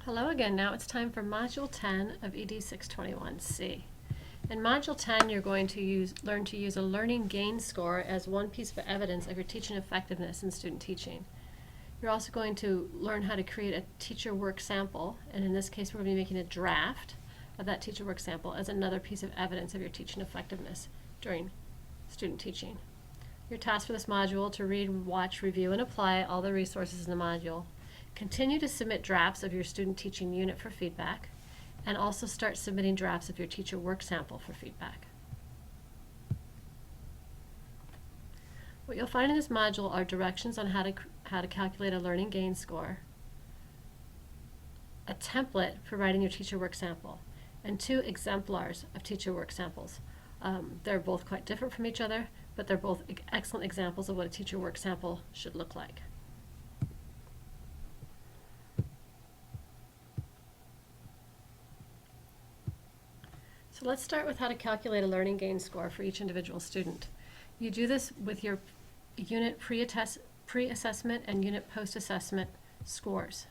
Hello again. Now it's time for Module 10 of ED621C. In Module 10, you're going to learn to use a learning gain score as one piece of evidence of your teaching effectiveness in student teaching. You're also going to learn how to create a teacher work sample, and in this case we're going to be making a draft of that teacher work sample as another piece of evidence of your teaching effectiveness during student teaching. Your task for this module to read, watch, review, and apply all the resources in the module. Continue to submit drafts of your student teaching unit for feedback, and also start submitting drafts of your teacher work sample for feedback. What you'll find in this module are directions on how to calculate a learning gain score, a template for writing your teacher work sample, and 2 exemplars of teacher work samples. They're both quite different from each other, but they're both excellent examples of what a teacher work sample should look like. So let's start with how to calculate a learning gain score for each individual student. You do this with your unit pre-assessment and unit post-assessment scores.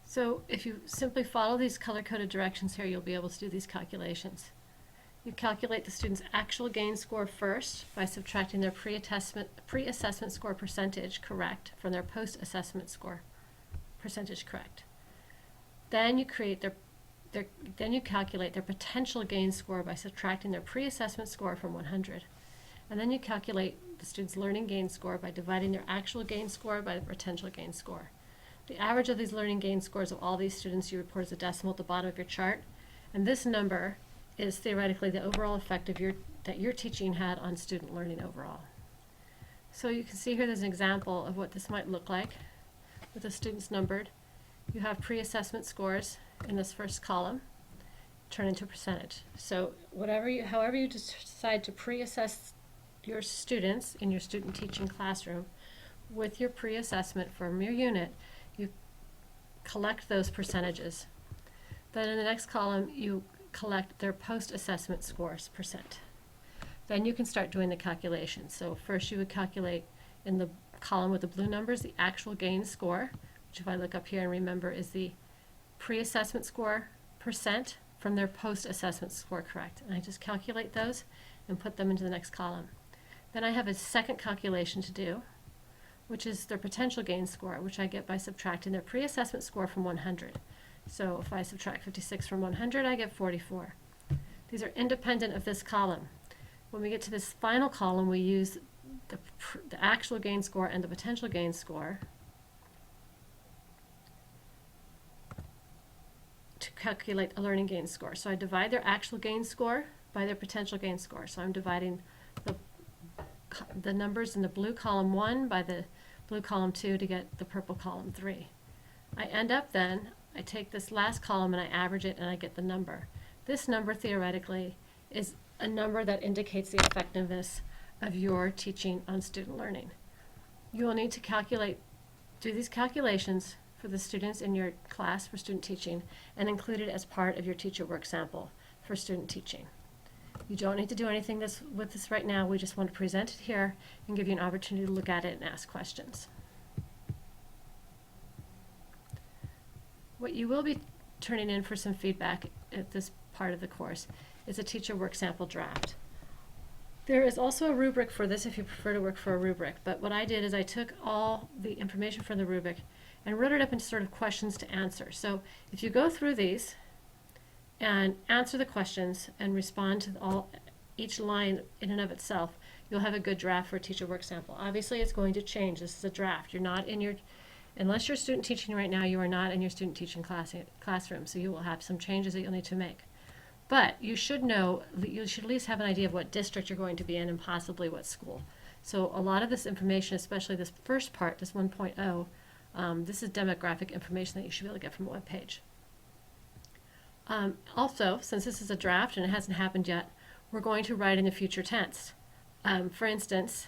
So if you simply follow these color-coded directions here, you'll be able to do these calculations. You calculate the student's actual gain score first by subtracting their pre-assessment score percentage correct from their post-assessment score percentage correct. Then you calculate their potential gain score by subtracting their pre-assessment score from 100. And then you calculate the student's learning gain score by dividing their actual gain score by the potential gain score. The average of these learning gain scores of all these students you report as a decimal at the bottom of your chart. And this number is theoretically the overall effect that your teaching had on student learning overall. So you can see here there's an example of what this might look like with the students numbered. You have pre-assessment scores in this first column turn into a percentage. So however you decide to pre-assess your students in your student teaching classroom with your pre-assessment from your unit, you collect those percentages. Then in the next column you collect their post-assessment scores percent. Then you can start doing the calculations. So first you would calculate in the column with the blue numbers the actual gain score, which if I look up here and remember is the pre-assessment score percent from their post-assessment score correct. And I just calculate those and put them into the next column. Then I have a second calculation to do, which is their potential gain score, which I get by subtracting their pre-assessment score from 100. So if I subtract 56 from 100, I get 44. These are independent of this column. When we get to this final column, we use the actual gain score and the potential gain score to calculate a learning gain score. So I divide their actual gain score by their potential gain score. So I'm dividing the numbers in the blue column 1 by the blue column 2 to get the purple column 3. I end up then, I take this last column and I average it and I get the number. This number theoretically is a number that indicates the effectiveness of your teaching on student learning. You will need to do these calculations for the students in your class for student teaching and include it as part of your teacher work sample for student teaching. You don't need to do anything with this right now. We just want to present it here and give you an opportunity to look at it and ask questions. What you will be turning in for some feedback at this part of the course is a teacher work sample draft. There is also a rubric for this if you prefer to work for a rubric, but what I did is I took all the information from the rubric and wrote it up into sort of questions to answer. So if you go through these and answer the questions and respond to each line in and of itself, you'll have a good draft for a teacher work sample. Obviously it's going to change. This is a draft. You're not in your Unless you're student teaching right now, you are not in your student teaching classroom, so you will have some changes that you'll need to make. But you should at least have an idea of what district you're going to be in and possibly what school. So a lot of this information, especially this first part, this 1.0, this is demographic information that you should be able to get from a web page. Also, since this is a draft and it hasn't happened yet, we're going to write in the future tense. For instance,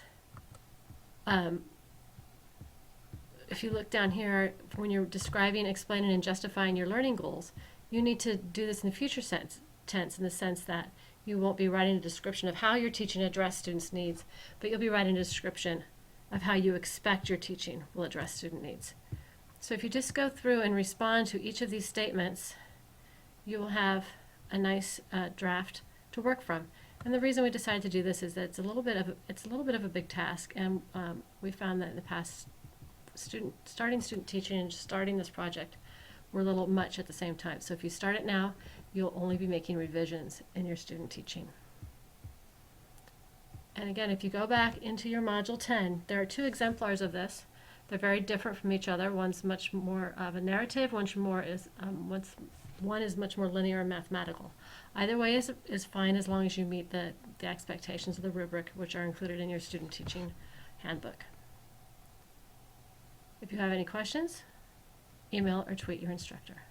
if you look down here, when you're describing, explaining, and justifying your learning goals, you need to do this in the future tense in the sense that you won't be writing a description of how your teaching address students' needs, but you'll be writing a description of how you expect your teaching will address student needs. So if you just go through and respond to each of these statements, you will have a nice draft to work from. And the reason we decided to do this is that it's a little bit of a big task, and we found that in the past, starting student teaching and starting this project were a little much at the same time. So if you start it now, you'll only be making revisions in your student teaching. And again, if you go back into your Module 10, there are 2 exemplars of this. They're very different from each other. One's much more of a narrative, one is much more linear and mathematical. Either way is fine as long as you meet the expectations of the rubric, which are included in your student teaching handbook. If you have any questions, email or tweet your instructor.